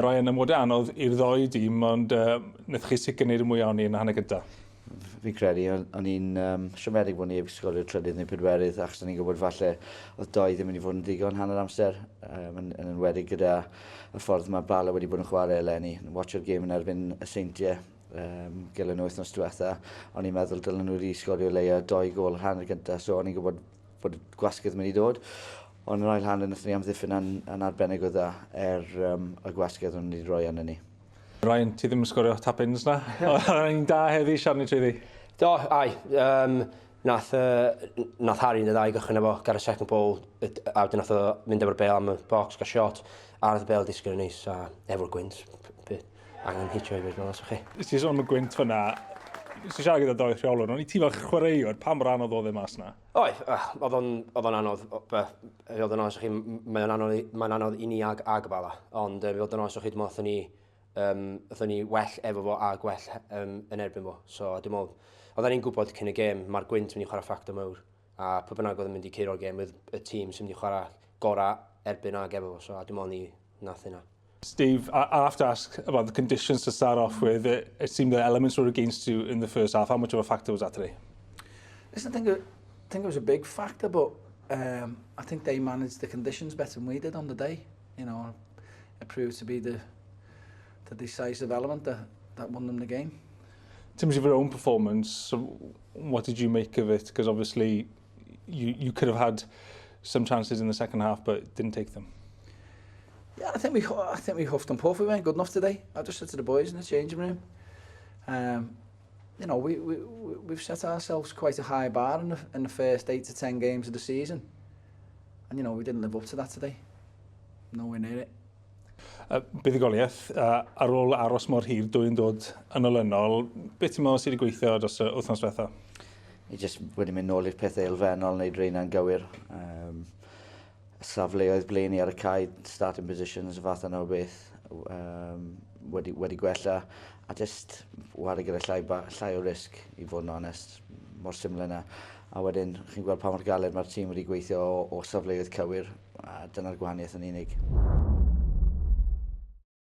Ryan, ymwneud anodd i'r ddoi dîm, ond wnaeth chi sicr wneud y mwy o'n i yn y hanner gyntaf. Fi'n credu, o'n i'n siomedig bod ni heb sgorio trydydd neu pedwerydd, achos o'n i'n gwybod falle oedd doi ddim wedi bod yn digon hanner amser, yn enwedig gyda y ffordd mae Bala wedi bod yn chwarae eleni. Watcho'r gêm yn erbyn y Seintiau, gyda nhw wythnos diwetha, o'n i'n meddwl dylen nhw wedi sgorio leia 2 gol hanner gyntaf, so o'n i'n gwybod bod y gwasgydd yn mynd i dod. Ond yr ail hanner wnaethon ni amddiffyn yn arbennig o dda y gwasgydd o'n wedi rhoi arno ni. Ryan, ti ddim yn sgorio tap-ins na? O'n da heddi siarad ni trwy. Do, ai. Nath Harry yn y ddau gychwyn efo, gar y second ball, a wedyn nath o mynd efo'r bel am y box, gael shot, a nath y bel disgyn yn neis, a efo'r gwynt. Angen hitio i fyd fel os o'ch chi. Ys ti sôn am y gwynt fyna, ys ti siarad gyda doi rheolwr, ond i ti fel chwaraewr, pa mor anodd oedd e mas na? Oedd o'n anodd, fi oedd yn oes o'ch chi, mae'n anodd i ni ag y Bala, ond fi oedd yn oes o'ch chi, oedd ni well efo fo a gwell yn erbyn fo. So, dim ond, oedden ni'n gwybod cyn y gêm, mae'r gwynt yn mynd i chwarae ffactor mawr. A pwy bynnag oedd yn mynd i ceiro'r gêm, oedd y tîm sy'n mynd i chwarae gorau erbyn ag efo fo. So, dim ond ni nath yna. Steve, I have to ask about the conditions to start off with. It seemed the elements were against you in the first half. How much of a factor was that today? Listen, I think it was a big factor, but I think they managed the conditions better than we did on the day. You know, it proved to be the decisive element that won them the game. In terms of your own performance, what did you make of it? Because obviously you could have had some chances in the second half, but didn't take them. Yeah, I think we huffed and puffed. We weren't good enough today. I just said to the boys in the changing room, you know, we've set ourselves quite a high bar in the first 8 to 10 games of the season, and you know we didn't live up to that today. Nowhere near it. Bydd y goliaeth, ar ôl aros mor hir dwi'n dod yn olynol, beth ti'n meddwl sydd wedi gweithio dros y wythnos diwetha? Ni jyst wedi mynd nôl i'r pethau elfennol, wneud reina'n gywir. Safleoedd blaen ni ar y cae, starting positions, y fath yna o beth, wedi gwella, a jyst wari gyda llai o risg, i fod yn onest, mor syml yna. A wedyn, chi'n gweld pa mor galed mae'r tîm wedi gweithio o safleoedd cywir, a dyna'r gwahaniaeth yn unig.